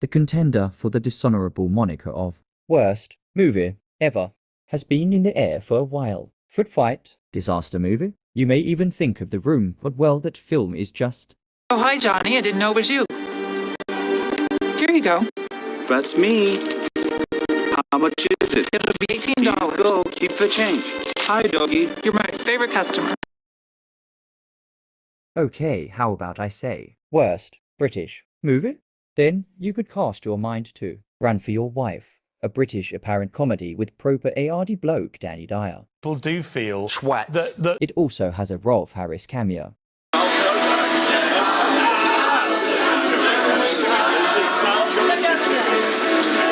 The contender for the dishonorable moniker of worst movie ever has been in the air for a while. Foot fight, disaster movie. You may even think of The Room, but well, that film is just... Oh, hi, Johnny. I didn't know it was you. Here you go. That's me. How much is it? It'll be $18. Go, keep the change. Hi, doggy. You're my favorite customer. Okay, how about I say worst British movie? Then you could cast your mind to Run for Your Wife, a British apparent comedy with proper ARD bloke Danny Dyer. People do feel sweat. that It also has a Rolf Harris cameo.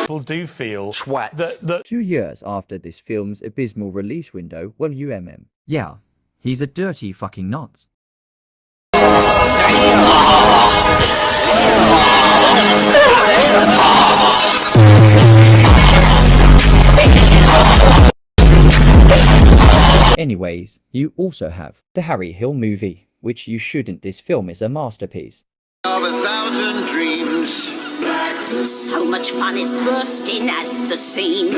people do feel sweat. that 2 years after this film's abysmal release window, well, yeah, he's a dirty fucking nuts. Anyways, you also have the Harry Hill movie, which you shouldn't. This film is a masterpiece. Of 1,000 dreams. So much fun is bursting at the seams.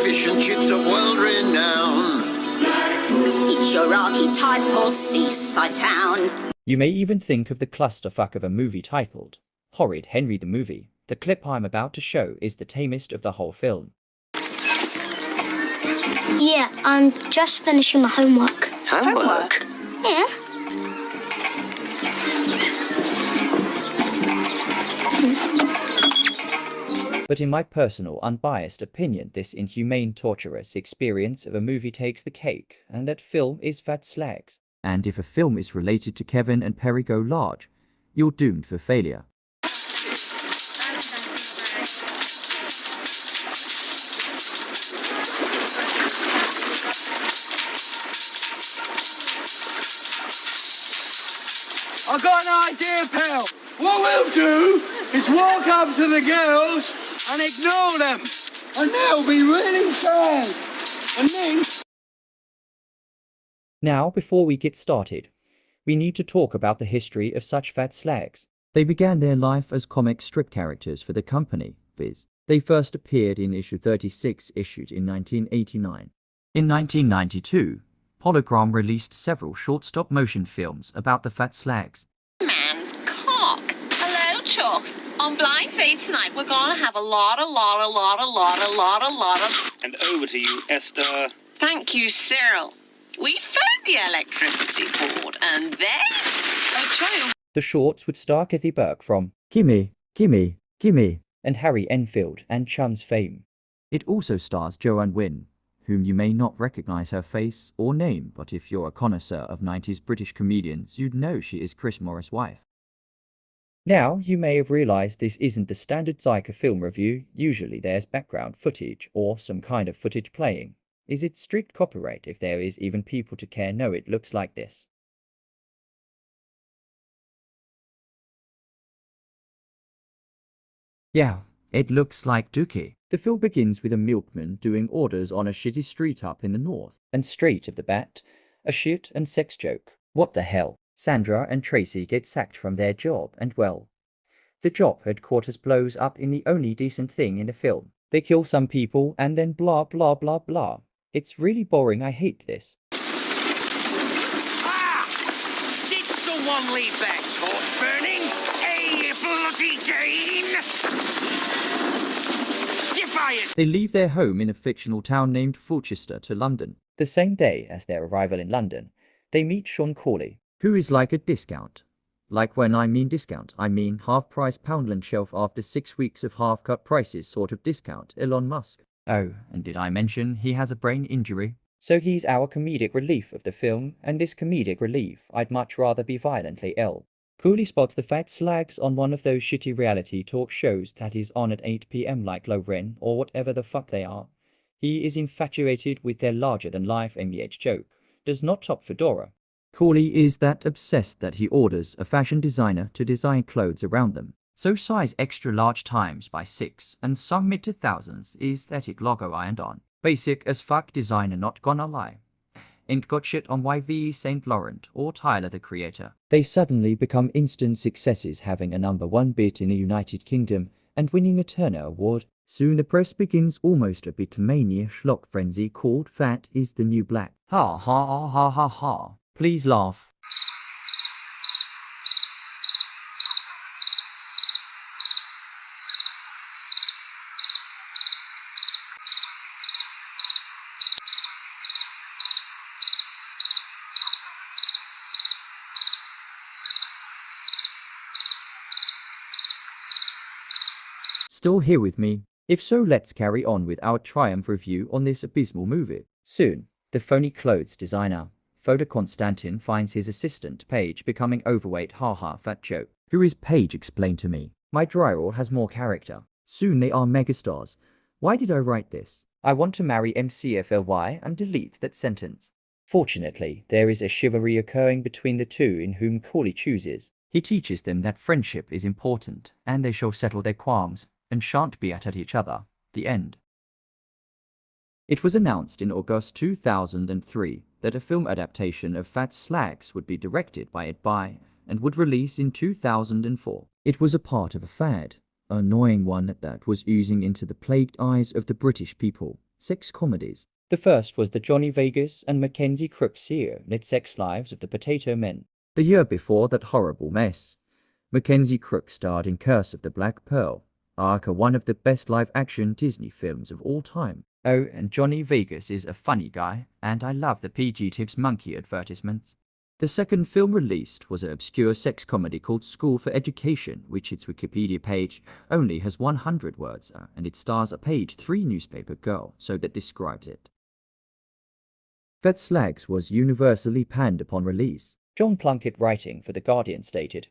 Fish and chips of world renown. It's your archetype or seaside town. You may even think of the clusterfuck of a movie titled Horrid Henry the Movie. The clip I'm about to show is the tamest of the whole film. Yeah, I'm just finishing my homework. Homework? Yeah. But in my personal, unbiased opinion, this inhumane, torturous experience of a movie takes the cake, and that film is Fat Slags. And if a film is related to Kevin and Perry Go Large, you're doomed for failure. I've got an idea, pal. What we'll do is walk up to the girls and ignore them. And they'll be really sad. And then... Now, before we get started, we need to talk about the history of such Fat Slags. They began their life as comic strip characters for the company, viz. They first appeared in issue 36, issued in 1989. In 1992, Polygram released several short stop-motion films about the Fat Slags. Man's cock. Hello, Chucks. On Blind Date tonight, we're gonna have a lot of... And over to you, Esther. Thank you, Cyril. We found the electricity board, and then... I'll tell you. The shorts would star Kathy Burke from Gimme, Gimme, Gimme, and Harry Enfield and Chum's fame. It also stars Joanne Wynne, whom you may not recognize her face or name, but if you're a connoisseur of 90s British comedians, you'd know she is Chris Morris' wife. Now, you may have realized this isn't the standard Zyka film review. Usually there's background footage or some kind of footage playing. Is it strict copyright if there is even people to care? No, it looks like this. Yeah, it looks like Dookie. The film begins with a milkman doing orders on a shitty street up in the north. And straight off the bat, a shit and sex joke. What the hell? Sandra and Tracy get sacked from their job, and well, the job headquarters blows up in the only decent thing in the film. They kill some people and then blah blah blah blah. It's really boring, I hate this. Ah! Did someone leave their torch burning? Hey, bloody Jane! You're fired! They leave their home in a fictional town named Fulchester to London. The same day as their arrival in London, they meet Sean Corley, who is like a discount. Like when I mean discount, I mean half-price Poundland shelf after 6 weeks of half-cut prices sort of discount, Elon Musk. Oh, and did I mention he has a brain injury? So he's our comedic relief of the film, and this comedic relief I'd much rather be violently ill. Cooley spots the Fat Slags on one of those shitty reality talk shows that is on at 8 PM like Loren or whatever the fuck they are. He is infatuated with their larger-than-life MEH joke. Does not top Fedora. Cooley is that obsessed that he orders a fashion designer to design clothes around them. So size extra large times by 6 and some mid to thousands is aesthetic logo ironed on. Basic as fuck designer, not gonna lie. Ain't got shit on YV St. Laurent or Tyler the Creator. They suddenly become instant successes, having a #1 bit in the United Kingdom and winning a Turner Award. Soon the press begins almost a Beatlemania schlock frenzy called Fat is the New Black. Ha ha ha ha ha ha. Please laugh. Still here with me? If so, let's carry on with our triumph review on this abysmal movie. Soon, the phony clothes designer, Foda Konstantin, finds his assistant, Paige, becoming overweight. Haha, fat joke. Who is Paige? Explain to me. My dry-roll has more character. Soon they are megastars. Why did I write this? I want to marry MCFLY and delete that sentence. Fortunately, there is a chivalry occurring between the two in whom Corley chooses. He teaches them that friendship is important, and they shall settle their qualms, and shan't be at each other. The end. It was announced in August 2003 that a film adaptation of FAT SLAGS would be directed by Ed By and would release in 2004. It was a part of a fad, an annoying one at that, was oozing into the plagued eyes of the British people. Sex comedies. The first was the Johnny Vegas and Mackenzie Crook serial Sex Lives of the Potato Men. The year before that horrible mess, Mackenzie Crook starred in Curse of the Black Pearl, one of the best live-action Disney films of all time. Oh, and Johnny Vegas is a funny guy, and I love the PG Tips monkey advertisements. The second film released was an obscure sex comedy called School for Education, which its Wikipedia page only has 100 words, and it stars a page 3 newspaper girl, so that describes it. FAT SLAGS was universally panned upon release. John Plunkett, writing for The Guardian, stated,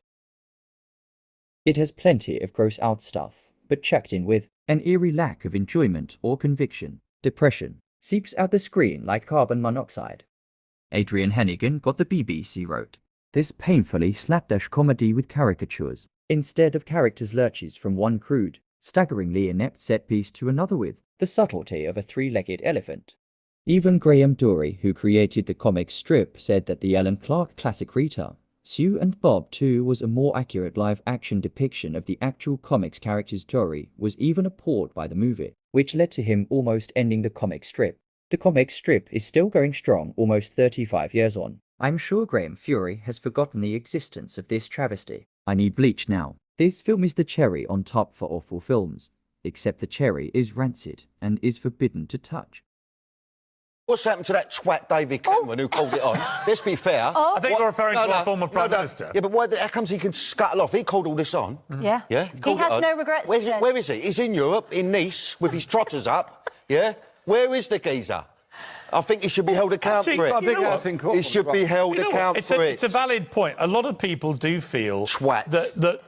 "It has plenty of gross-out stuff, but checked in with an eerie lack of enjoyment or conviction. Depression seeps out the screen like carbon monoxide." Adrian Hennigan got the BBC wrote, "This painfully slapdash comedy with caricatures, instead of characters lurches from one crude, staggeringly inept set piece to another with the subtlety of a three-legged elephant." Even Graham Dory, who created the comic strip, said that the Alan Clark classic Rita, Sue and Bob 2 was a more accurate live-action depiction of the actual comics characters. Dory was even appalled by the movie, which led to him almost ending the comic strip. The comic strip is still going strong almost 35 years on. I'm sure Graham Fury has forgotten the existence of this travesty. I need bleach now. This film is the cherry on top for awful films, except the cherry is rancid and is forbidden to touch. What's happened to that twat David Cameron who called it on? Let's be fair. I think you're referring to our former Prime Minister. Yeah, but how comes he can scuttle off? He called all this on. Yeah. Yeah? He has no regrets. Where is he? He's in Europe, in Nice, with his trotters up. Yeah? Where is the geezer? I think he should be held accountable for it. He should be held accountable for it. It's a valid point. A lot of people do feel that